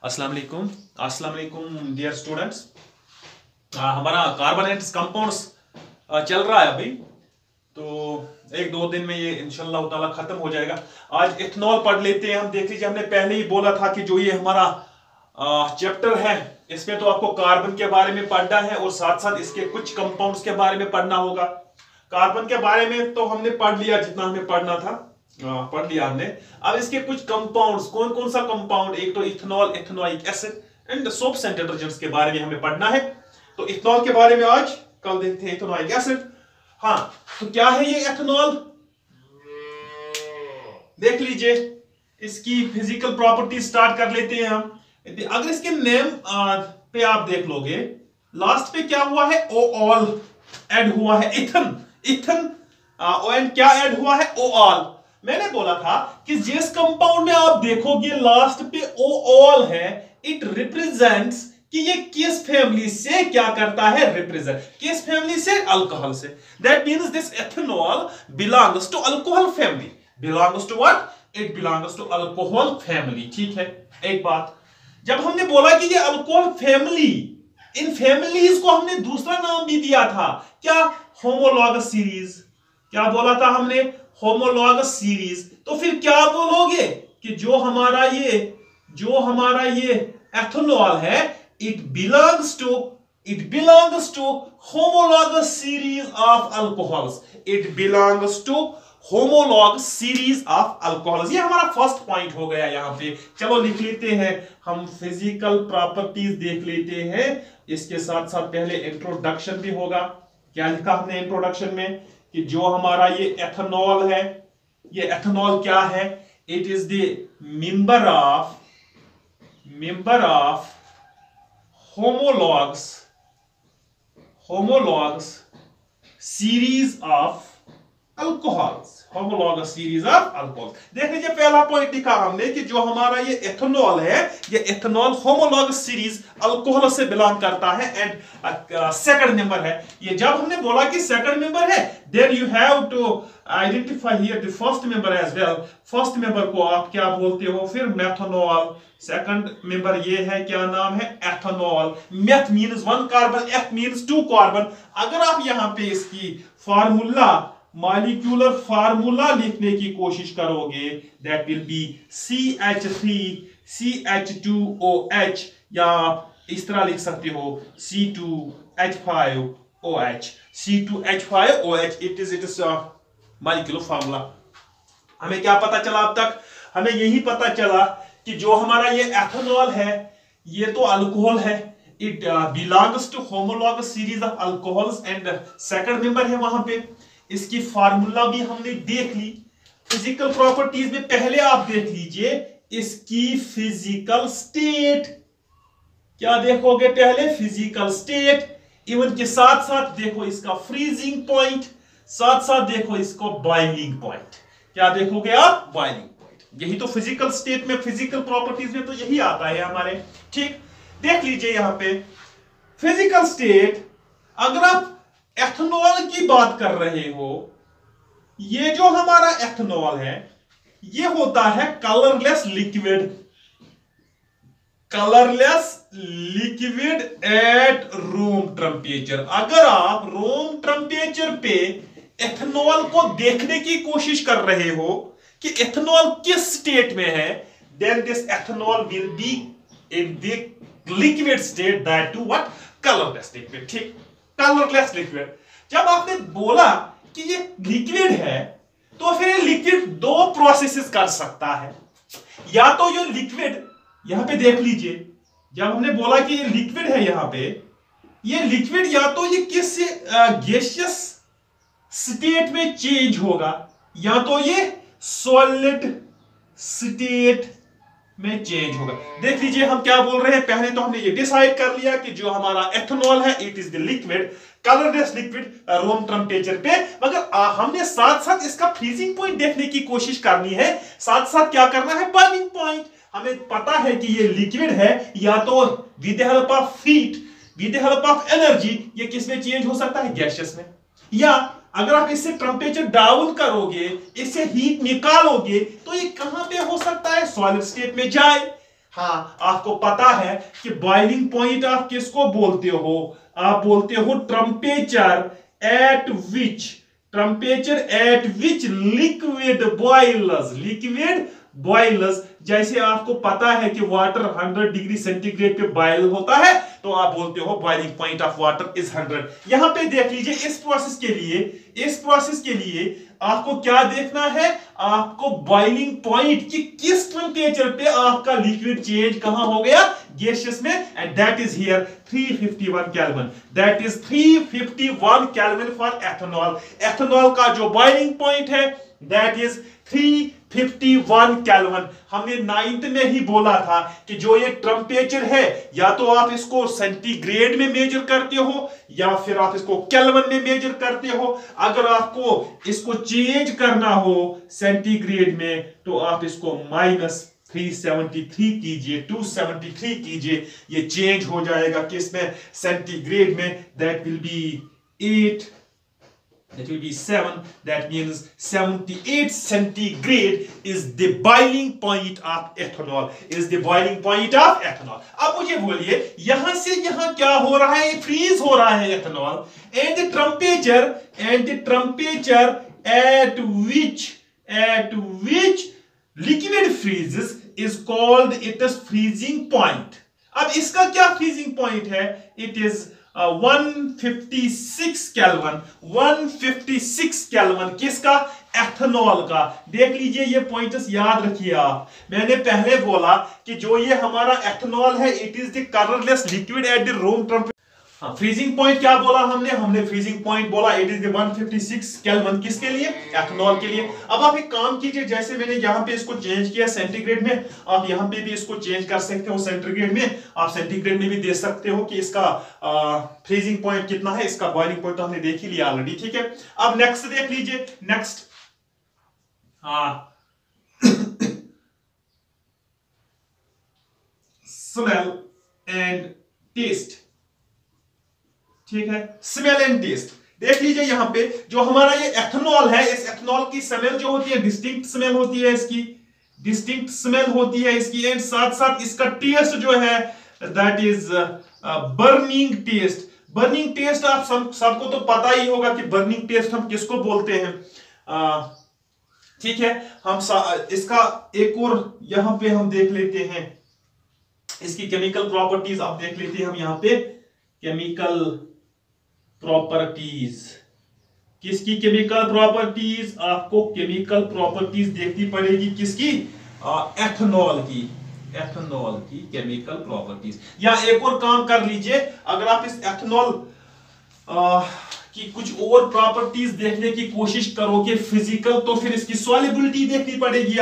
अस्सलाम वालेकुम dear students. हमारा कार्बोनेट्स कंपाउंड्स चल रहा है अभी, तो एक दो दिन में ये इंशाल्लाह ताला खत्म हो जाएगा। आज इथेनॉल पढ़ लेते हैं हम। देख लीजिए, हमने पहले ही बोला था कि जो ये हमारा चैप्टर है इसमें तो आपको कार्बन के बारे में पढ़ना है और साथ साथ इसके कुछ कंपाउंड्स के बारे में पढ़ना होगा। कार्बन के बारे में तो हमने पढ़ लिया, जितना हमें पढ़ना था पढ़ लिया हमने। अब इसके कुछ कंपाउंड्स, कौन कौन सा कंपाउंड, एक तो ethanol, ethanoic acid and soaps and detergents के बारे में हमें पढ़ना है। तो इथेनॉल के बारे में आज, कल देखते हैं इथेनोइक एसिड। हाँ, तो क्या है ये इथेनॉल, देख लीजिए। इसकी फिजिकल प्रॉपर्टी स्टार्ट कर लेते हैं हम। अगर इसके नेम पे आप देख लोगे, लास्ट पे क्या हुआ है, ओ ऑल ऐड हुआ है। इथन इथन एंड क्या ऐड हुआ है, ओ ऑल। मैंने बोला था कि जिस कंपाउंड में आप देखोगे लास्ट पे ओ ऑल है, इट रिप्रेजेंट्स कि ये किस फैमिली से क्या करता है, रिप्रेजेंट किस फैमिली से, अल्कोहल से। That means this ethanol belongs to alcohol family. Belongs to what, it belongs to alcohol family. ठीक है, एक बात, जब हमने बोला कि ये अल्कोहल फैमिली, इन फैमिलीज को हमने दूसरा नाम भी दिया था, क्या, होमोलॉगस सीरीज। क्या बोला था हमने, होमोलॉगस सीरीज। तो फिर क्या बोलोगे कि जो हमारा ये एथेनॉल है, it belongs to homologous series of alcohols. It belongs to homolog series of alcohols. ये हमारा फर्स्ट पॉइंट हो गया यहां पे। चलो लिख लेते हैं हम, फिजिकल प्रॉपर्टीज देख लेते हैं। इसके साथ साथ पहले इंट्रोडक्शन भी होगा। क्या लिखा हमने इंट्रोडक्शन में, कि जो हमारा ये एथेनॉल है, ये एथेनॉल क्या है, it is the member of homologs series of alcohols. Homologous series of alcohol. देख लीजिए, पहला पॉइंट लिखा हमने कि जो हमारा ये एथेनॉल है, ये एथेनॉल होमोलॉगस सीरीज अल्कोहल से बिलोंग करता है। एंड सेकंड मेंबर है ये। जब हमने बोला कि सेकंड मेंबर है, then you have to identify here the first member as well. First member को आप क्या बोलते हो फिर, मेथनॉल। सेकंड मेंबर ये है, क्या नाम है, एथेनॉल। मेथ मींस 1 कार्बन, एथ मींस 2 कार्बन। अगर आप यहां पे इसकी फार्मूला, मॉलिक्यूलर फार्मूला लिखने की कोशिश करोगे, दैट विल बी CH3CH2OH, या आप इस तरह लिख सकते हो C2H5OH। C2H5OH, it is molecular formula. हमें क्या पता चला अब तक, हमें यही पता चला कि जो हमारा ये एथेनॉल है, ये तो अल्कोहल है। It belongs to homologous series of alcohols and second member है वहां पे। इसकी फार्मूला भी हमने देख ली। फिजिकल प्रॉपर्टीज में पहले आप देख लीजिए इसकी फिजिकल स्टेट। क्या देखोगे पहले, फिजिकल स्टेट। इवन के साथ साथ देखो इसका फ्रीजिंग पॉइंट, साथ साथ देखो इसको बॉइलिंग पॉइंट। क्या देखोगे आप, बॉइलिंग पॉइंट। यही तो फिजिकल स्टेट में, फिजिकल प्रॉपर्टीज में तो यही आता है हमारे। ठीक, देख लीजिए यहां पे फिजिकल स्टेट। अगर आप एथेनॉल की बात कर रहे हो, ये जो हमारा एथेनॉल है, ये होता है colourless liquid. Colourless liquid at room temperature. अगर आप रूम टेम्परेचर पे एथेनॉल को देखने की कोशिश कर रहे हो कि एथेनॉल किस स्टेट में है, then this ethanol will be in the liquid state, that too what, colourless liquid. ठीक, कलरलेस लिक्विड। जब आपने बोला कि ये लिक्विड है, तो फिर ये लिक्विड दो प्रोसेसेस कर सकता है। या तो ये लिक्विड, यहां पे देख लीजिए, जब हमने बोला कि ये लिक्विड है, यहां पे ये लिक्विड या तो ये किस गैसियस स्टेट में चेंज होगा, या तो ये सॉलिड स्टेट में चेंज होगा। देख लीजिए हम क्या बोल रहे हैं। पहले तो हमने ये डिसाइड कर लिया कि जो हमारा एथेनॉल है, it is the liquid, colourless liquid room temperature पे। मगर हमने साथ साथ इसका फ्रीजिंग पॉइंट देखने की कोशिश करनी है, साथ साथ क्या करना है, बॉइलिंग पॉइंट। हमें पता है कि ये लिक्विड है, या तो with the help of heat, with the help of energy, ये किस में चेंज हो सकता है, गैसियस में। या अगर आप इससे टेम्परेचर डाउन करोगे, इससे हीट निकालोगे, तो ये कहां पे हो सकता है, सॉलिड स्टेट में जाए। हाँ, आपको पता है कि बॉइलिंग पॉइंट आप किसको बोलते हो? आप बोलते हो temperature at which liquid boils. जैसे आपको पता है कि वाटर 100 डिग्री सेंटीग्रेड पे बॉयल होता है, तो आप बोलते हो boiling point of water is 100। यहां पे देख लीजिए, इस प्रोसेस के लिए आपको क्या देखना है? आपको बॉइलिंग पॉइंट की किस टेम्परेचर पे आपका लिक्विड चेंज कहां हो गया? गैसियस में, and that is here 351 kelvin. That is 351 kelvin for ethanol. Ethanol का जो बॉइलिंग पॉइंट है दैट इज 351 केल्विन। हमने 9th में ही बोला था कि जो ये टेम्परेचर है, या तो आप इसको सेंटीग्रेड में मेजर करते हो या फिर आप इसको केल्विन में मेजर करते हो। अगर आपको इसको चेंज करना हो सेंटीग्रेड में, तो आप इसको -373 कीजिए, 273 कीजिए, ये चेंज हो जाएगा किसमें? सेंटीग्रेड में। That will be 8, that will be 7. That means 78 centigrade is the boiling point of ethanol. अब मुझे बोलिए, यहां से यहां क्या हो रहा है? फ्रीज हो रहा है ethanol, and the temperature at which liquid freezes is called its freezing point. अब इसका क्या फ्रीजिंग पॉइंट है? It is 156 kelvin. 156 केल्विन किसका? एथेनॉल का। देख लीजिए, ये पॉइंट्स याद रखिए आप। मैंने पहले बोला कि जो ये हमारा एथेनॉल है, it is the colourless liquid at the room temperature. Freezing point क्या बोला हमने फ्रीजिंग पॉइंट बोला इट इज द 156 केल्विन। किसके लिए? एथेनॉल के लिए। अब आप एक काम कीजिए, जैसे मैंने यहां पे इसको चेंज किया सेंटीग्रेड में, आप यहां पे भी इसको चेंज कर सकते हो सेंटीग्रेड में। आप सेंटीग्रेड में भी दे सकते हो कि इसका फ्रीजिंग पॉइंट कितना है। इसका बॉइलिंग पॉइंट तो हमने देख ही लिया ऑलरेडी, ठीक है। अब नेक्स्ट देख लीजिए, नेक्स्ट स्मेल एंड टेस्ट, ठीक है। स्मेल एंड टेस्ट देख लीजिए, यहां पे जो हमारा ये एथेनॉल है, इस एथेनॉल की स्मेल जो होती है, डिस्टिंक्ट स्मेल होती है इसकी, डिस्टिंक्ट स्मेल होती है इसकी। एंड साथ साथ इसका टेस्ट जो है that is burning test. Burning test आप सबको तो पता ही होगा कि बर्निंग टेस्ट हम किसको बोलते हैं, ठीक है। हम इसका एक और यहां पे हम देख लेते हैं, इसकी केमिकल प्रॉपर्टीज आप देख लेते हैं हम यहां पे। केमिकल प्रॉपर्टीज, किसकी केमिकल प्रॉपर्टीज? आपको केमिकल प्रॉपर्टीज देखनी पड़ेगी किसकी? एथेनॉल की केमिकल प्रॉपर्टीज। या एक और काम कर लीजिए, अगर आप इस एथेनॉल की कुछ और प्रॉपर्टीज देखने की कोशिश करोगे फिजिकल, तो फिर इसकी सॉल्युबिलिटी देखनी पड़ेगी।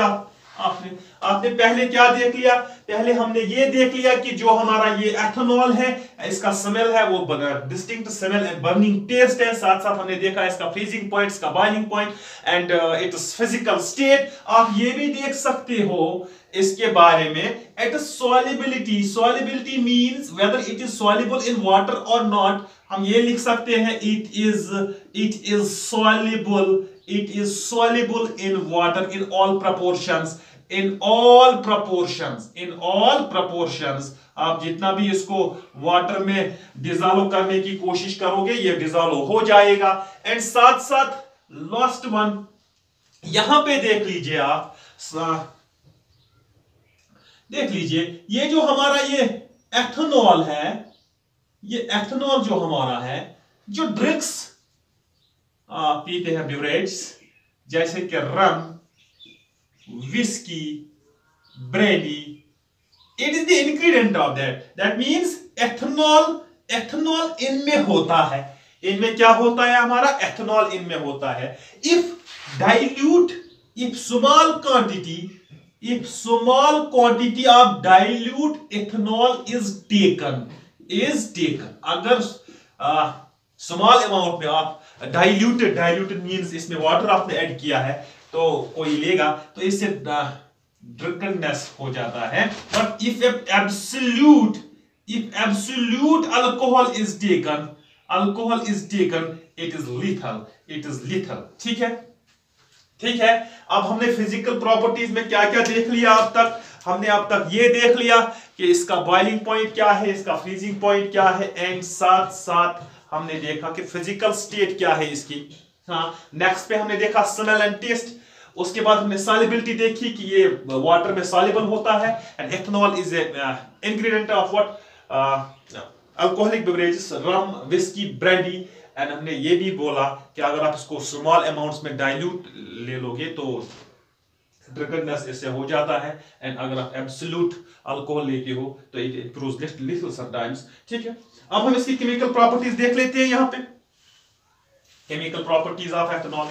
आपने पहले क्या देख लिया? पहले हमने ये देख लिया कि जो हमारा ये एथेनॉल है, इसका स्मेल है वो distinct smell and burning test है। साथ साथ हमने देखा इसका फ्रीजिंग पॉइंट, इसका boiling point and its physical state. आप ये भी देख सकते हो इसके बारे में its solubility means whether it is soluble in water और नॉट। हम ये लिख सकते हैं it is soluble in water in all proportions। आप जितना भी इसको वाटर में डिजॉल्व करने की कोशिश करोगे, ये डिजॉल्व हो जाएगा। एंड साथ साथ लास्ट वन यहां पे देख लीजिए आप, देख लीजिए ये जो हमारा ये एथेनॉल है, ये एथेनॉल जो हमारा है, जो ड्रिंक्स पीते हैं ब्यूरेट्स, जैसे कि rum, whisky, brandy, it is the ingredient of that means ethanol इनमें होता है। इनमें क्या होता है? हमारा एथेनॉल इनमें होता है। if small quantity of dilute ethanol is taken, अगर स्मॉल अमाउंट में आप डाइल्यूटेड मींस इसमें वाटर आपने ऐड किया है, तो कोई लेगा तो इससे ड्रिंकनेस हो जाता है। But if absolute alcohol is taken, it is lethal, ठीक है। ठीक है, अब हमने फिजिकल प्रॉपर्टीज में क्या क्या देख लिया अब तक? हमने अब तक ये देख लिया कि इसका बॉइलिंग पॉइंट क्या है, इसका फ्रीजिंग पॉइंट क्या है, एंड साथ साथ हमने देखा कि फिजिकल स्टेट क्या है इसकी। हाँ, नेक्स्ट पे हमने देखा स्मेल एंड टेस्ट। उसके बाद हमने सॉल्युबिलिटी देखी कि ये वाटर में सॉल्युबल होता है, and ethanol is ingredient of what alcoholic beverages, rum, whisky, brandy. And हमने ये भी बोला कि अगर आप इसको स्मॉल अमाउंट्स में डाइल्यूट ले लोगे तो ड्रंकनेस इससे हो जाता है, एंड अगर आप एब्सोल्यूट अल्कोहल लेके हो तो इट इंप्रूव्स लिटिल समटाइम्स। ठीक है, अब हम इसकी केमिकल प्रॉपर्टीज देख लेते हैं। यहां पे chemical properties of ethanol.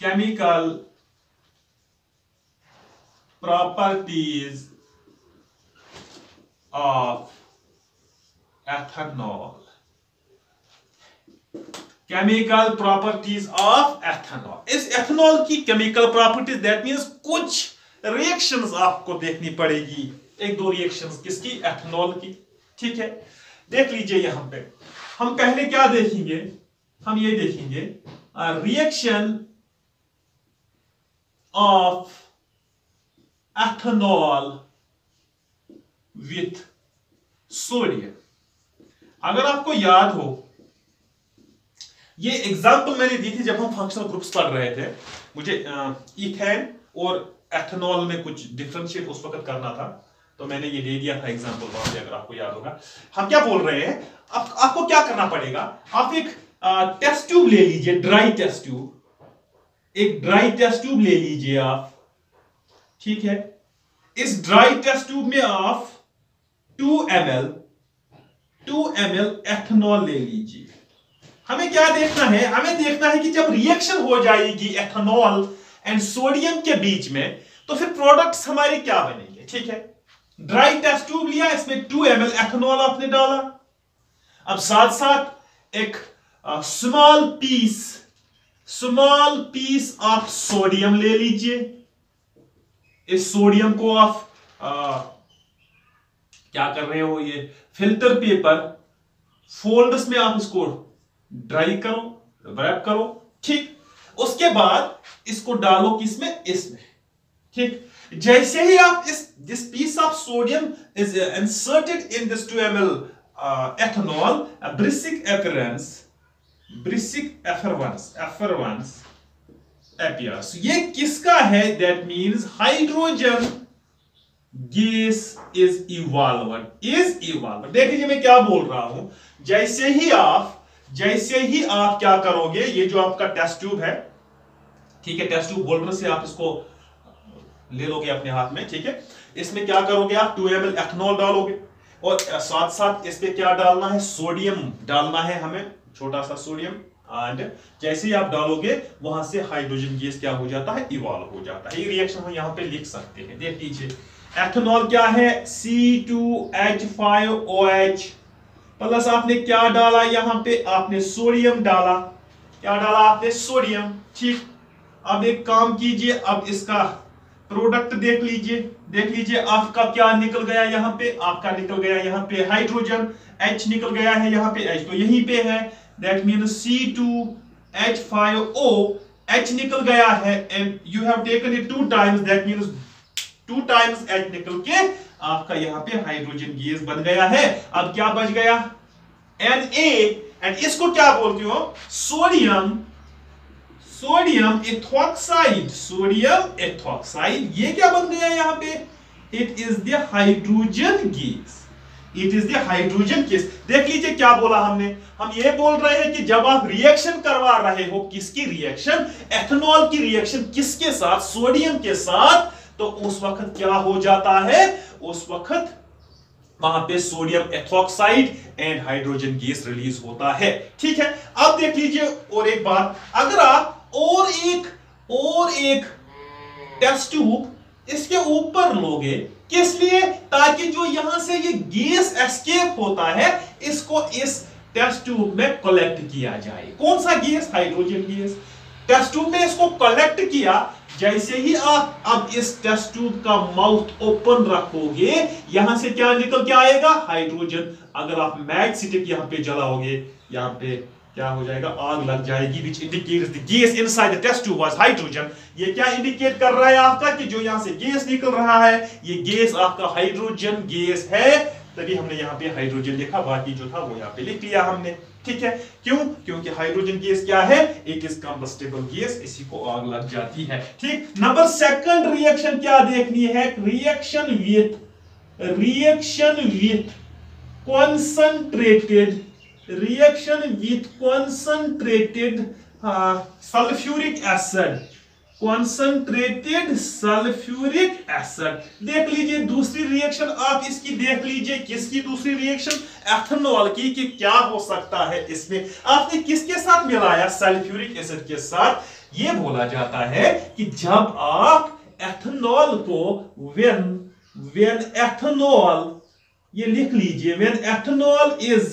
Chemical properties of ethanol. Chemical properties of ethanol. इस ethanol की chemical properties, that means कुछ reactions आपको देखनी पड़ेगी। एक दो reactions किसकी? ethanol की। ठीक है, देख लीजिए यहां पे हम पहले क्या देखेंगे, हम ये देखेंगे reaction of ethanol with sodium। अगर आपको याद हो, ये एग्जांपल मैंने दी थी जब हम फंक्शनल ग्रुप्स पढ़ रहे थे। मुझे इथेन और एथेनॉल में कुछ डिफरेंशिएट उस वक्त करना था, तो मैंने ये दे दिया था एग्जांपल वहां पे, अगर आपको याद होगा। हम क्या बोल रहे हैं, आपको क्या करना पड़ेगा, आप एक टेस्ट ट्यूब ले लीजिए, ड्राई टेस्ट ट्यूब, एक ड्राई टेस्ट ट्यूब ले लीजिए आप। ठीक है, इस ड्राई टेस्ट ट्यूब में आप 2 ml एथेनॉल ले लीजिए। हमें क्या देखना है, हमें देखना है कि जब रिएक्शन हो जाएगी एथेनॉल एंड सोडियम के बीच में, तो फिर प्रोडक्ट्स हमारे क्या बनेंगे। ठीक है, ड्राई टेस्ट ट्यूब लिया, इसमें 2 ml एथेनॉल आपने डाला। अब साथ साथ एक स्मॉल पीस आप सोडियम ले लीजिए। इस सोडियम को आप क्या कर रहे हो, ये फिल्टर पेपर फोल्ड्स में आप इसको ड्राई करो, रैप करो। ठीक, उसके बाद इसको डालो किसमें, इसमें। ठीक, जैसे ही आप this piece of sodium is inserted in this 2 ml ethanol, a Brisic effervescence appears। ये किसका है, that means hydrogen gas is evolved। देख लीजिए मैं क्या बोल रहा हूं, जैसे ही आप क्या करोगे, ये जो आपका टेस्ट ट्यूब है, ठीक है, टेस्ट ट्यूब होल्डर से आप इसको ले लोगे अपने हाथ में। ठीक है, इसमें क्या करोगे आप, 2 ml एथेनॉल डालोगे, और साथ साथ इस पे क्या डालना है, सोडियम डालना है हमें, छोटा सा सोडियम। एंड जैसे ही आप डालोगे वहां से हाइड्रोजन गैस क्या हो जाता है, इवॉल्व हो जाता है। ये रिएक्शन हम यहां पे लिख सकते हैं। देख लीजिए, एथेनॉल क्या है, C2H5OH प्लस आपने क्या डाला यहां पे, आपने सोडियम डाला। क्या डाला आपने, सोडियम। ठीक, अब एक काम कीजिए, अब इसका प्रोडक्ट देख लीजिए आपका क्या निकल गया यहां पे, आपका निकल गया यहां पे हाइड्रोजन, H निकल गया है यहां पे, H तो यहीं पे है, दैट मींस C2H5O, H निकल गया है, and you have taken it 2 times, that means 2 times H निकल के आपका यहां पे हाइड्रोजन गैस बन गया है। अब क्या बच गया, Na, एंड इसको क्या बोलते हो, सोडियम एथॉक्साइड। ये क्या बन गया यहां पे, it is the hydrogen gas. देख लीजिए क्या बोला हमने, हम ये बोल रहे हैं कि जब आप रिएक्शन करवा रहे हो, किसकी रिएक्शन, एथेनॉल की रिएक्शन किसके साथ, सोडियम के साथ, तो उस वक्त क्या हो जाता है, उस वक्त वहां पे sodium ethoxide and hydrogen gas release होता है। ठीक है, अब देख लीजिए और एक बात, अगर आप और एक टेस्ट ट्यूब इसके ऊपर लोगे, किस लिए, ताकि जो यहां से ये गैस एस्केप होता है, इसको इस टेस्ट ट्यूब में कलेक्ट किया जाए। कौन सा gas, hydrogen gas. Test tube में इसको कलेक्ट किया, जैसे ही आप अब इस टेस्ट ट्यूब का माउथ ओपन रखोगे, यहां से क्या निकल के आएगा? हाइड्रोजन। अगर आप मैच स्टिक यहां पे जलाओगे, यहां पे क्या हो जाएगा? आग लग जाएगी, which indicates the gas inside the test tube was hydrogen। ये क्या इंडिकेट कर रहा है आपका कि जो यहां से गैस निकल रहा है, ये गैस आपका हाइड्रोजन गैस है। तभी हमने यहाँ पे हाइड्रोजन लिखा, बाकी जो था वो यहाँ पे लिख लिया हमने। ठीक है, क्यों? क्योंकि हाइड्रोजन गैस क्या है? इट इज कंबस्टेबल गैस, इसी को आग लग जाती है। ठीक, नंबर सेकंड रिएक्शन क्या देखनी है? Reaction with concentrated sulphuric acid, concentrated sulphuric acid. देख लीजिए दूसरी रिएक्शन, आप इसकी देख लीजिए। किसकी दूसरी रिएक्शन? एथेनॉल की। कि क्या हो सकता है इसमें? आपने किसके साथ मिलाया? सल्फ्यूरिक एसिड के साथ। यह बोला जाता है कि जब आप एथेनॉल को when ethanol, ये लिख लीजिए, when ethanol is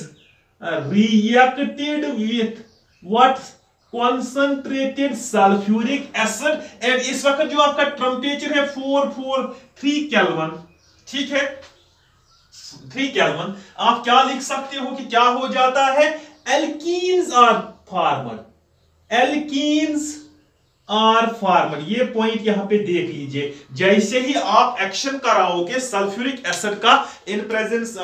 reacted with what? concentrated sulfuric acid, and इस वक्त जो आपका टेम्परेचर है 443 केल्विन। ठीक है, 3 केल्विन। आप क्या लिख सकते हो कि क्या हो जाता है? Alkenes are formed, alkenes are formed. ये पॉइंट यहां पे देख लीजिए। जैसे ही आप एक्शन कराओगे सल्फ्यूरिक एसिड का in presence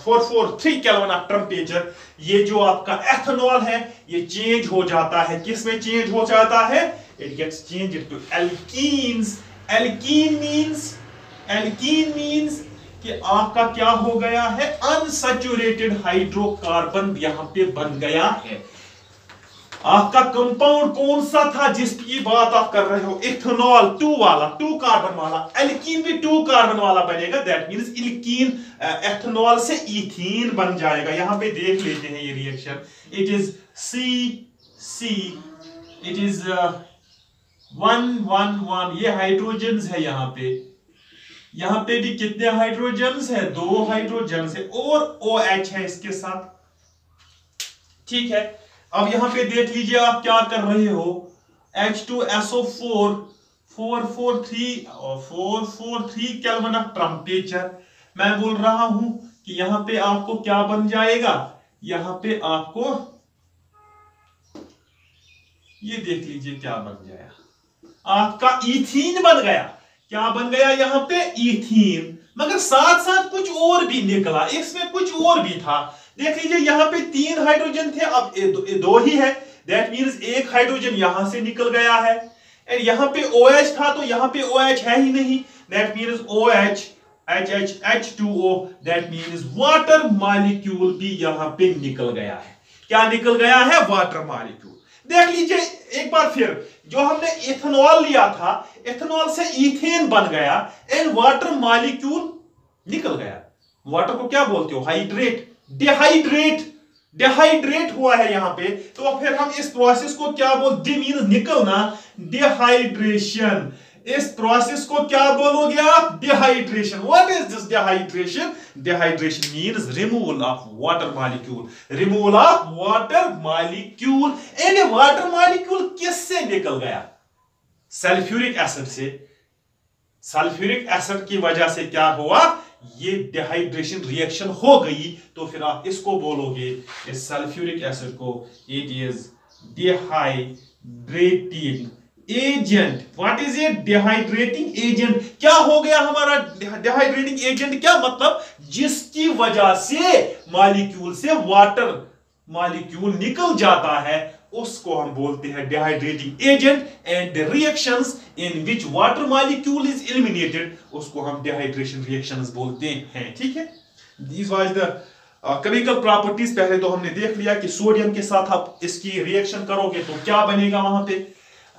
443 kelvin of temperature, ये जो आपका एथेनॉल है ये चेंज हो जाता है। किस में चेंज हो जाता है? It gets change to alkenes. Alkene means कि आपका क्या हो गया है? अनसैचुरेटेड हाइड्रोकार्बन यहां पे बन गया है। आपका कंपाउंड कौन सा था जिसकी बात आप कर रहे हो? इथेनॉल 2 वाला, 2 कार्बन वाला। एल्कीन भी 2 कार्बन वाला बनेगा, दैट मींस एल्कीन एथेनॉल से इथीन बन जाएगा। यहां पे देख लेते हैं ये reaction. It is C, it is 111। ये हाइड्रोजन्स है यहां पे भी कितने हाइड्रोजन्स है? 2 हाइड्रोजन्स है और OH है इसके साथ। ठीक है, अब यहां पे देख लीजिए आप क्या कर रहे हो? H2SO4 443 kelvin of temperature. मैं बोल रहा हूं कि यहां पे आपको क्या बन जाएगा? यहां पे आपको ये देख लीजिए क्या बन गया, आपका इथीन बन गया। क्या बन गया यहां पे? इथीन। मगर साथ साथ कुछ और भी निकला, इसमें कुछ और भी था। देख लीजिए यहां पे 3 हाइड्रोजन थे, अब 2 ही है। दैट मींस एक हाइड्रोजन यहां से निकल गया है। एंड यहां पे OH था तो यहां पे OH है ही नहीं। That means OH H2O, that means water molecule भी यहां पे निकल गया है। क्या निकल गया है? Water molecule. देख लीजिए एक बार फिर, जो हमने इथेनॉल लिया था, इथेनॉल से इथेन बन गया एंड वाटर मॉलिक्यूल निकल गया। वाटर को क्या बोलते हो? हाइड्रेट, डिहाइड्रेट हुआ है यहां पे। तो फिर हम इस प्रोसेस को क्या बोलते? मींस निकलना, डिहाइड्रेशन। इस प्रोसेस को क्या बोलोगे आप? Dehydration. What is this dehydration? Dehydration means removal of water molecule, removal of water molecule. And water molecule किससे निकल गया? सल्फ्यूरिक एसिड से। सल्फ्यूरिक एसिड की वजह से क्या हुआ? ये डिहाइड्रेशन रिएक्शन हो गई। तो फिर आप इसको बोलोगे, इस सल्फ्यूरिक एसिड को, it is dehydrating agent. What is it? Dehydrating agent. क्या हो गया हमारा डिहाइड्रेटिंग एजेंट? क्या मतलब? जिसकी वजह से मॉलिक्यूल से वाटर मॉलिक्यूल निकल जाता है, उसको हम बोलते हैं dehydrating agent. And reactions in which water molecule is eliminated, उसको हम डिहाइड्रेशन रिएक्शंस बोलते हैं। ठीक है, these was the chemical properties. पहले तो हमने देख लिया कि सोडियम के साथ आप इसकी रिएक्शन करोगे तो क्या बनेगा वहां पे,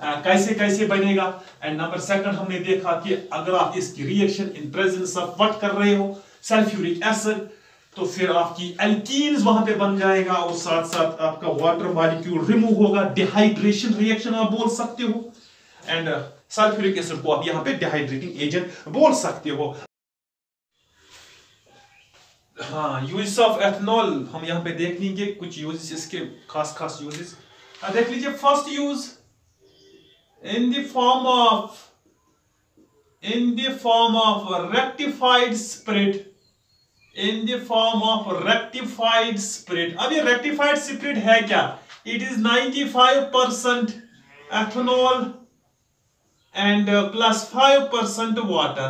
कैसे कैसे बनेगा। एंड नंबर सेकंड हमने देखा कि अगर आप इसकी reaction in presence of what कर रहे हो? सल्फ्यूरिक एसिड, तो फिर आपकी एल्कीन्स वहां पे बन जाएगा और साथ साथ आपका वाटर मॉलिक्यूल रिमूव होगा। डिहाइड्रेशन रिएक्शन आप बोल सकते हो। एंड सल्फ्यूरिक एसिड को आप यहां पे डिहाइड्रेटिंग एजेंट बोल सकते हो। हाँ, यूजेस ऑफ एथेनॉल हम यहां पे देख लेंगे, कुछ यूजेस इसके खास यूजेस देख लीजिए। First use in the form of rectified spirit, in the form of rectified spirit. अब ये rectified spirit है क्या? It is 95% ethanol and plus 5% water.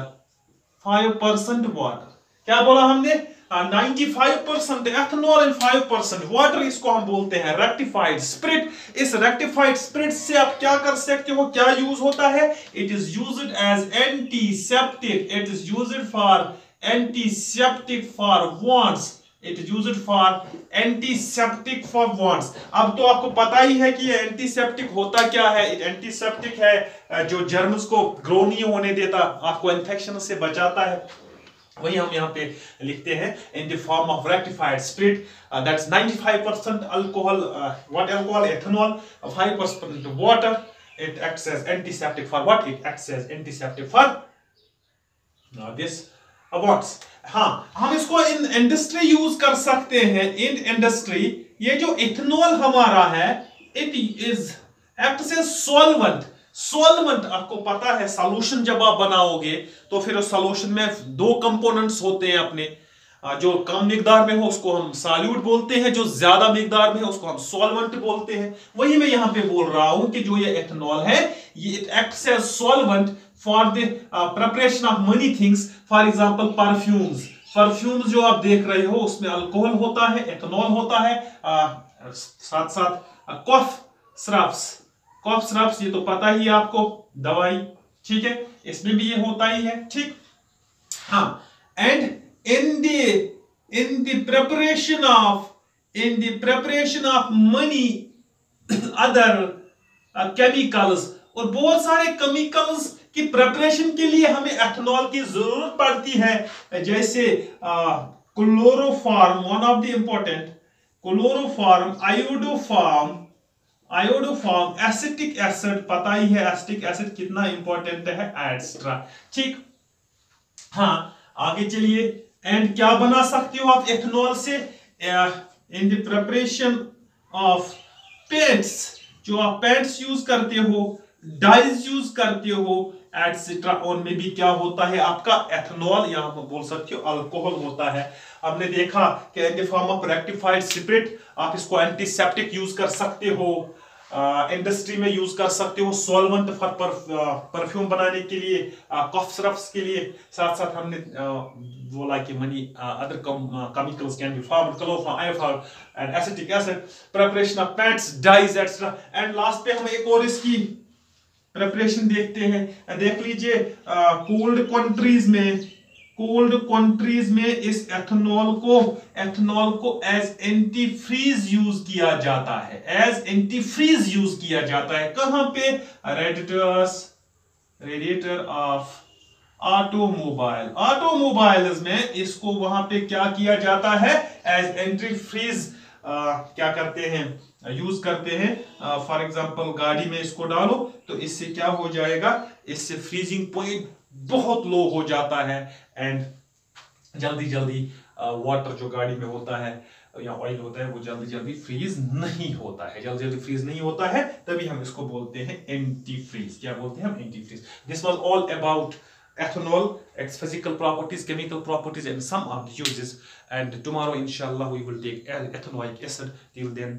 5% water. क्या बोला हमने? 95% ethanol and 5% water, इसको हम बोलते हैं rectified spirit. इस rectified spirit से आप क्या कर सकते हो? क्या यूज होता है? It is used as antiseptic. It is used for antiseptic for wounds. It is used for antiseptic for wounds. अब तो आपको पता ही है कि ये एंटीसेप्टिक होता क्या है. एंटीसेप्टिक है जो जर्म्स को ग्रो नहीं होने देता, आपको इन्फेक्शन से बचाता है. वही हम यहाँ पे लिखते हैं in the form of rectified spirit. That's 95% alcohol. What alcohol? Ethanol. 5% water. It acts as antiseptic for what? It acts as antiseptic for this awards. हाँ, हम इसको इन इंडस्ट्री यूज कर सकते हैं. इन इंडस्ट्री ये जो इथेनॉल हमारा है, it is acts as solvent. Solvent आपको पता है, सॉल्यूशन जब आप बनाओगे तो फिर उस सॉल्यूशन में दो कंपोनेंट्स होते हैं अपने. जो कम मिकदार में हो उसको हम सॉल्यूट बोलते हैं, जो ज्यादा मिकदार में है उसको हम सॉल्वेंट बोलते हैं. वही मैं यहाँ पे बोल रहा हूं कि जो ये एथेनॉल है, ये it acts as solvent for the preparation of many things. For example perfumes. Perfumes जो आप देख रहे हो उसमें अल्कोहल होता है, एथेनॉल होता है, साथ साथ कॉफ सिरप्स. कॉफ सिरप्स ये तो पता ही आपको, दवाई, ठीक है, इसमें भी ये होता ही है. ठीक, हाँ. And in the preparation of many other chemicals, और बहुत सारे केमिकल्स की प्रिपरेशन के लिए हमें एथेनॉल की जरूरत पड़ती है. जैसे chloroform, one of the important, chloroform, iodoform, acetic acid, पता ही है एसिटिक एसिड कितना इंपॉर्टेंट है, एक्स्ट्रा. ठीक, हाँ, आगे चलिए. एंड क्या बना सकते हो आप एथेनॉल से? In the preparation of paints, जो आप पेंट्स यूज करते हो, डाइज यूज करते हो, एटसेट्रा, उनमें भी क्या होता है आपका एथेनॉल, यहां पर बोल सकते हो अल्कोहल होता है. हमने देखा कि in the form of rectified spirit आप इसको एंटीसेप्टिक यूज कर सकते हो, इंडस्ट्री में यूज कर सकते हो, सॉल्वेंट फॉर परफ्यूम बनाने के लिए, कफ सिरप्स के लिए. साथ साथ हमने बोला कि many other chemicals can be formed, chloroform, iodoform and acetic acid, preparation of paints, dyes etcetera. And last पे हम एक और इसकी प्रिपरेशन देखते हैं. देख लीजिए, कोल्ड कंट्रीज में इस एथेनॉल को एज एंटीफ्रीज यूज किया जाता है. एज एंटीफ्रीज यूज किया जाता है. कहां पे? रेडिएटर ऑफ ऑटोमोबाइल्स में इसको वहां पे क्या किया जाता है? एज एंटीफ्रीज क्या करते हैं, यूज करते हैं. फॉर एग्जांपल गाड़ी में इसको डालो तो इससे क्या हो जाएगा? इससे फ्रीजिंग पॉइंट बहुत लो हो जाता है एंड जल्दी वाटर जो गाड़ी में होता है या ऑयल होता है वो जल्दी फ्रीज नहीं होता है. जल्दी फ्रीज नहीं होता है, तभी हम इसको बोलते हैं एंटीफ्रीज. क्या बोलते हैं हम? Antifreeze. This was all about ethanol, its physical properties, chemical properties, and some of the uses. And tomorrow inshallah we will take ethanoic acid. Till then,